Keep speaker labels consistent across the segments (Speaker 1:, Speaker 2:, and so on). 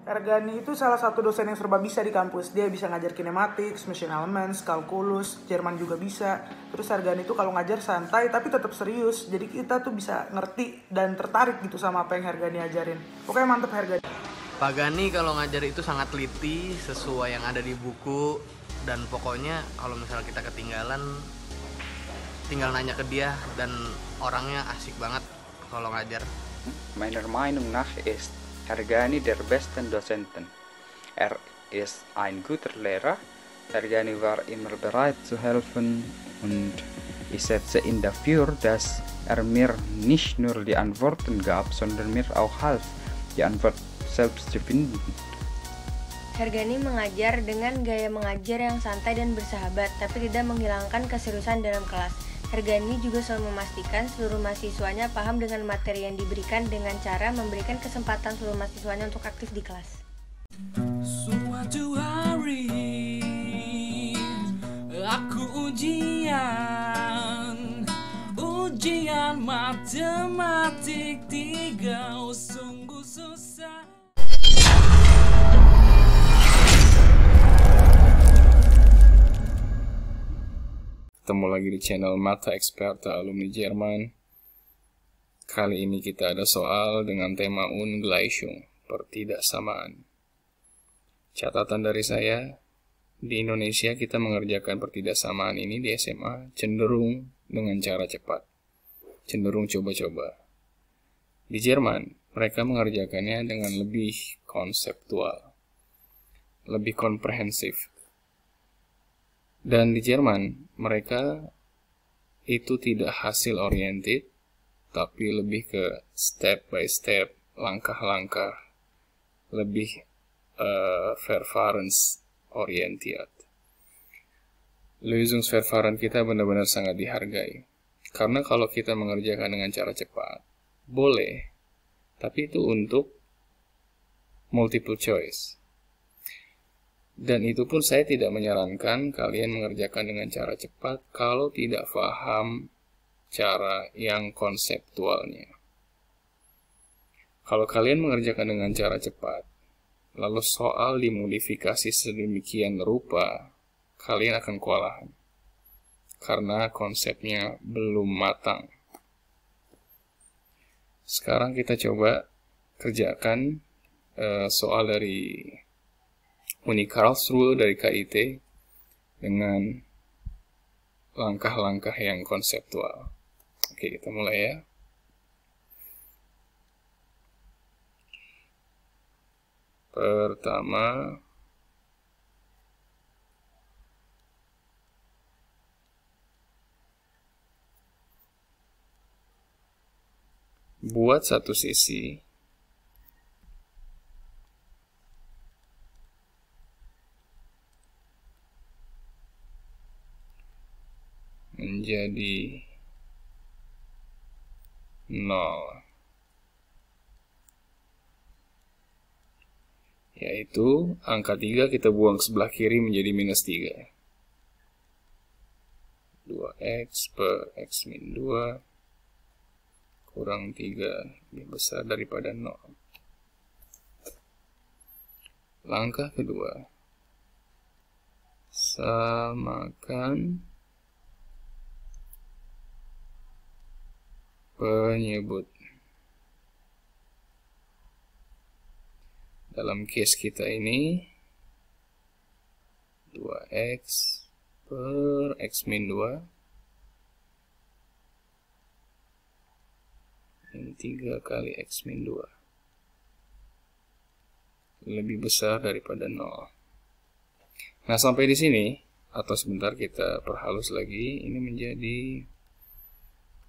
Speaker 1: Ergani itu salah satu dosen yang serba bisa di kampus. Dia bisa ngajar kinematics, machine elements, kalkulus, Jerman juga bisa. Terus Ergani itu kalau ngajar santai tapi tetap serius. Jadi kita tuh bisa ngerti dan tertarik gitu sama apa yang Ergani ajarin. Pokoknya mantep Ergani.
Speaker 2: Pak Gani kalau ngajar itu sangat teliti sesuai yang ada di buku, dan pokoknya kalau misalnya kita ketinggalan tinggal nanya ke dia, dan orangnya asik banget kalau ngajar.
Speaker 3: Meiner Meinung nach ist Herr Gani der besten Dozenten. Ist ein guter Lehrer. Herr Gani war immer bereit zu helfen und ich setze ihn dafür, dass mir nicht nur die Antworten gab, sondern mir auch half, die Antwort selbst zu finden.
Speaker 4: Herr Gani mengajar dengan gaya mengajar yang santai dan bersahabat, tapi tidak menghilangkan keseriusan dalam kelas. Herr Gani juga selalu memastikan seluruh mahasiswanya paham dengan materi yang diberikan dengan cara memberikan kesempatan seluruh mahasiswanya untuk aktif di kelas.
Speaker 5: Suatu hari aku ujian matematik 3 sungguh susah.
Speaker 6: Ketemu lagi di channel Mata Experta Alumni Jerman. Kali ini kita ada soal dengan tema Ungleichung, pertidaksamaan. Catatan dari saya, di Indonesia kita mengerjakan pertidaksamaan ini di SMA cenderung dengan cara cepat, cenderung coba-coba. Di Jerman, mereka mengerjakannya dengan lebih konseptual, lebih komprehensif. Dan di Jerman, mereka itu tidak hasil oriented, tapi lebih ke step by step, langkah-langkah, lebih Verfahrens orientiert. Lösungsverfahren kita benar-benar sangat dihargai. Karena kalau kita mengerjakan dengan cara cepat, boleh, tapi itu untuk multiple choice. Dan itu pun saya tidak menyarankan kalian mengerjakan dengan cara cepat kalau tidak paham cara yang konseptualnya. Kalau kalian mengerjakan dengan cara cepat, lalu soal dimodifikasi sedemikian rupa, kalian akan kewalahan. Karena konsepnya belum matang. Sekarang kita coba kerjakan soal dari Uni Karlsruhe dari KIT dengan langkah-langkah yang konseptual. Oke, kita mulai ya. Pertama, buat satu sisi menjadi 0, yaitu angka 3 kita buang ke sebelah kiri menjadi minus 3. 2x per x min 2 kurang 3 lebih besar daripada 0. Langkah kedua, samakan penyebut. Dalam case kita ini 2x per x min 2 ini 3 kali x min 2 lebih besar daripada 0. Nah, sampai di sini, atau sebentar kita perhalus lagi, ini menjadi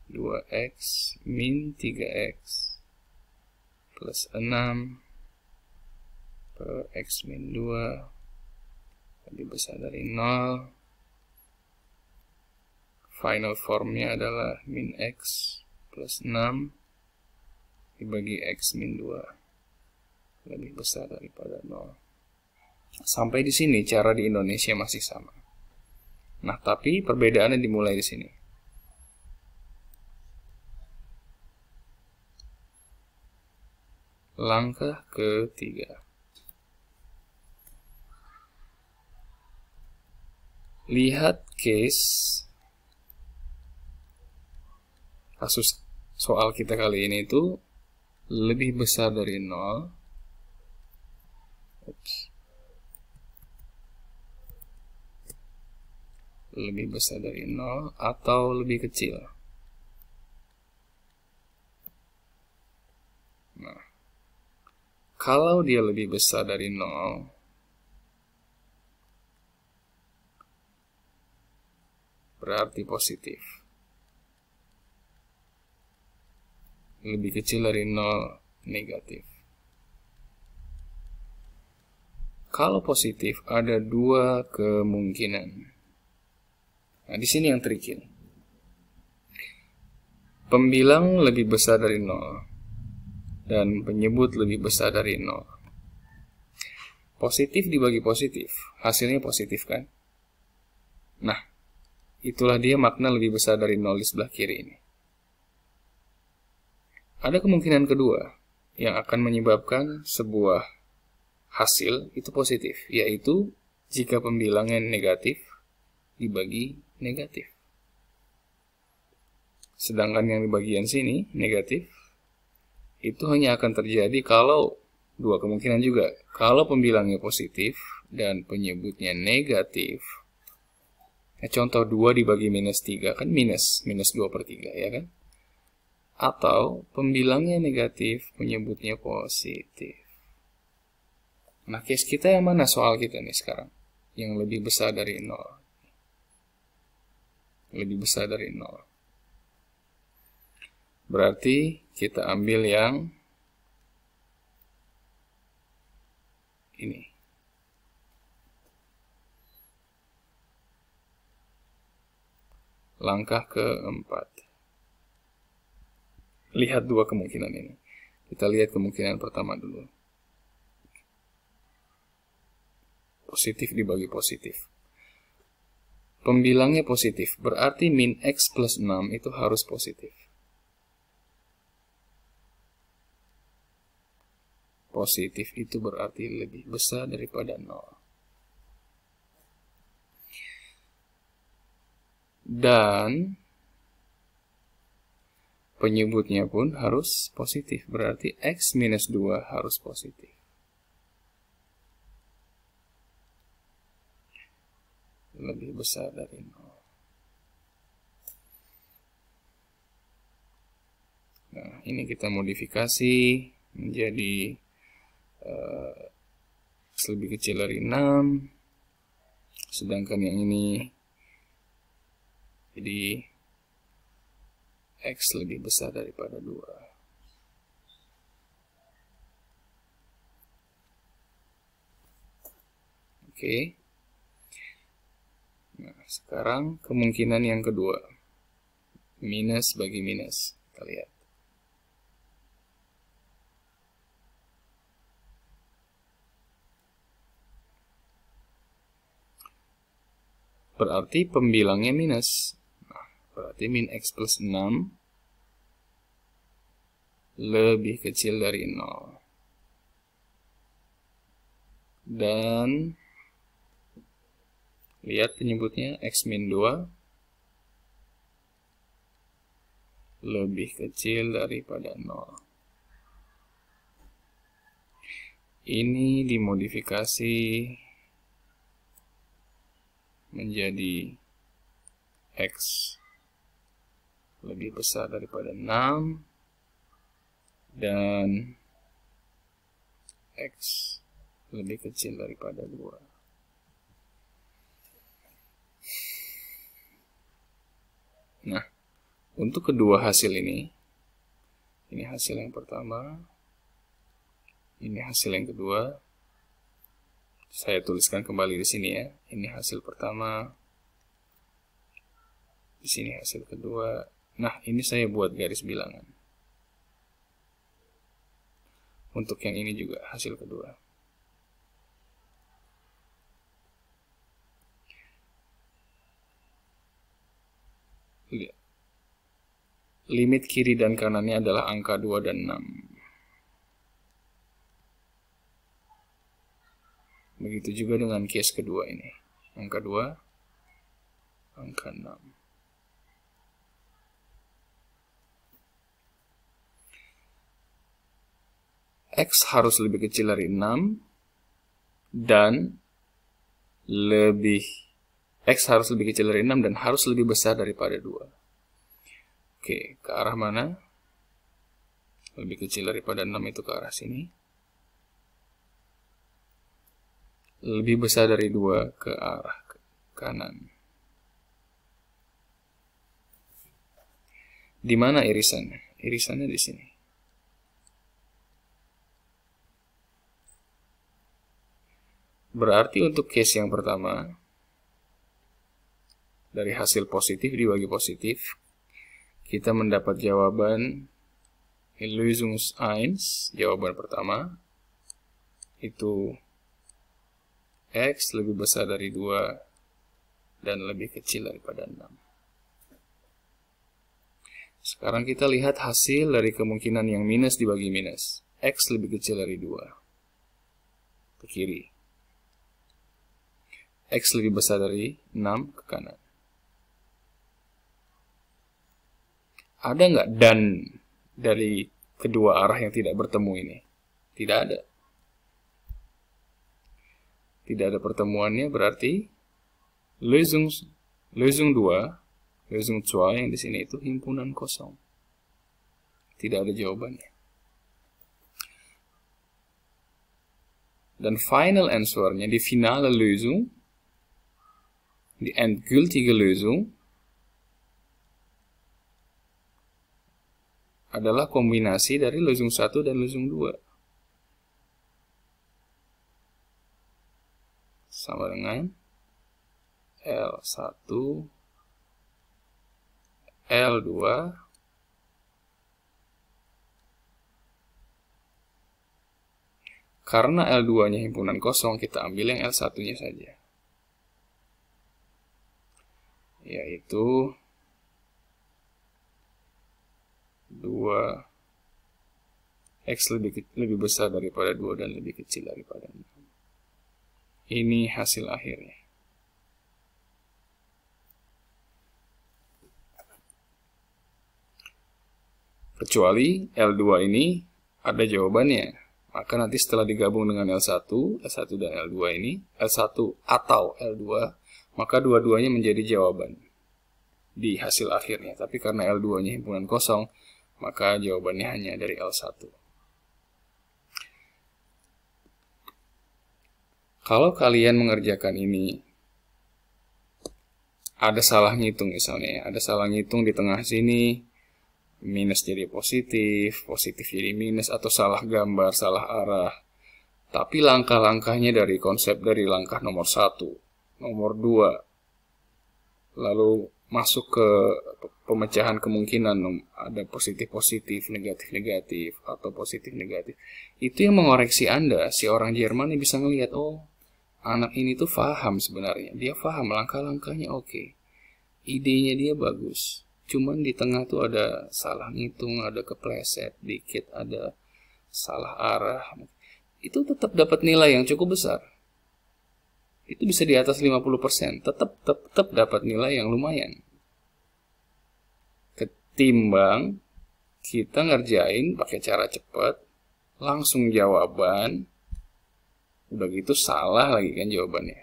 Speaker 6: 2x min 3x plus 6 per x min 2 lebih besar dari 0. Final formnya adalah min x plus 6 dibagi x min 2 lebih besar daripada 0. Sampai di sini cara di Indonesia masih sama. Nah, tapi perbedaannya dimulai di sini. Langkah ketiga. Lihat kasus soal kita kali ini itu lebih besar dari 0. Lebih besar dari 0 atau lebih kecil. Nah, kalau dia lebih besar dari 0, berarti positif. Lebih kecil dari 0, negatif. Kalau positif, ada 2 kemungkinan. Nah, di sini yang tricky. Pembilang lebih besar dari 0 dan penyebut lebih besar dari 0. Positif dibagi positif, hasilnya positif kan? Nah, itulah dia makna lebih besar dari 0 di sebelah kiri ini. Ada kemungkinan kedua yang akan menyebabkan sebuah hasil itu positif, yaitu jika pembilangnya negatif dibagi negatif. Sedangkan yang di bagian sini, negatif, itu hanya akan terjadi kalau 2 kemungkinan juga. Kalau pembilangnya positif dan penyebutnya negatif, contoh 2 dibagi minus 3 kan minus 2/3 ya kan? Atau pembilangnya negatif, penyebutnya positif. Nah, case kita yang mana soal kita nih sekarang? Yang lebih besar dari 0. Lebih besar dari 0. Berarti kita ambil yang ini. Langkah keempat. Lihat 2 kemungkinan ini. Kita lihat kemungkinan pertama dulu. Positif dibagi positif. Pembilangnya positif, berarti min X plus 6 itu harus positif. Positif itu berarti lebih besar daripada 0. Dan penyebutnya pun harus positif, berarti X minus 2 harus positif. Lebih besar dari 0. Nah, ini kita modifikasi menjadi X lebih kecil dari 6. Sedangkan yang ini jadi X lebih besar daripada 2. Oke. Nah, sekarang kemungkinan yang kedua. Minus bagi minus. Kita lihat. Berarti pembilangnya minus. Nah, berarti min X plus 6 lebih kecil dari 0. Dan lihat penyebutnya X min 2 lebih kecil daripada 0. Ini dimodifikasi menjadi X lebih besar daripada 6 dan X lebih kecil daripada 2. Nah, untuk kedua hasil ini hasil yang pertama, ini hasil yang kedua. Saya tuliskan kembali di sini ya. Ini hasil pertama. Di sini hasil kedua. Nah, ini saya buat garis bilangan. Untuk yang ini juga hasil kedua. Lihat. Limit kiri dan kanannya adalah angka 2 dan 6. Begitu juga dengan case kedua ini. Angka 2 angka 6. X harus lebih kecil dari 6 dan X harus lebih kecil dari 6 dan harus lebih besar daripada 2. Oke, ke arah mana? Lebih kecil daripada 6 itu ke arah sini. Lebih besar dari 2 ke arah kanan. Di mana irisannya? Irisannya di sini. Berarti untuk case yang pertama, dari hasil positif dibagi positif, kita mendapat jawaban Lösung 1, jawaban pertama, itu X lebih besar dari 2 dan lebih kecil daripada 6. Sekarang kita lihat hasil dari kemungkinan yang minus dibagi minus. X lebih kecil dari 2 ke kiri. X lebih besar dari 6 ke kanan. Ada nggak dan dari kedua arah yang tidak bertemu ini? Tidak ada. Tidak ada pertemuannya, berarti Lösung 2, Lösung 2 yang di sini itu himpunan kosong. Tidak ada jawabannya. Dan final answer-nya di finale Lösung, die endgültige Lösung, adalah kombinasi dari Lösung 1 dan Lösung 2. Sama dengan L1, L2, karena L2-nya himpunan kosong, kita ambil yang L1-nya saja. Yaitu 2 X lebih besar daripada 2 dan lebih kecil daripada 6. Ini hasil akhirnya. Kecuali L2 ini ada jawabannya. Maka nanti setelah digabung dengan L1 dan L2 ini, L1 atau L2, maka dua-duanya menjadi jawaban di hasil akhirnya. Tapi karena L2-nya himpunan kosong, maka jawabannya hanya dari L1. Kalau kalian mengerjakan ini, ada salah ngitung misalnya, ada salah ngitung di tengah sini, minus jadi positif, positif jadi minus, atau salah gambar, salah arah. Tapi langkah-langkahnya dari konsep dari langkah nomor 1, nomor 2, lalu masuk ke pemecahan kemungkinan ada positif-positif, negatif-negatif, atau positif-negatif. Itu yang mengoreksi Anda, si orang Jerman yang bisa ngelihat, oh, anak ini tuh paham sebenarnya. Dia paham langkah-langkahnya oke. Idenya dia bagus. Cuman di tengah tuh ada salah ngitung, ada kepleset dikit, ada salah arah. Itu tetap dapat nilai yang cukup besar. Itu bisa di atas 50%. Tetap dapat nilai yang lumayan. Ketimbang kita ngerjain pakai cara cepat, langsung jawaban, udah gitu salah lagi kan jawabannya.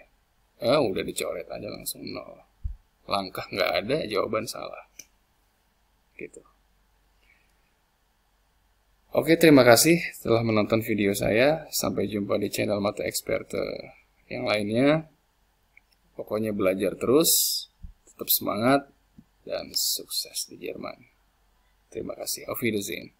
Speaker 6: Udah dicoret aja langsung 0. Langkah nggak ada, jawaban salah. Gitu. Oke, terima kasih telah menonton video saya. Sampai jumpa di channel Mata Experte yang lainnya. Pokoknya belajar terus, tetap semangat, dan sukses di Jerman. Terima kasih. Auf Wiedersehen.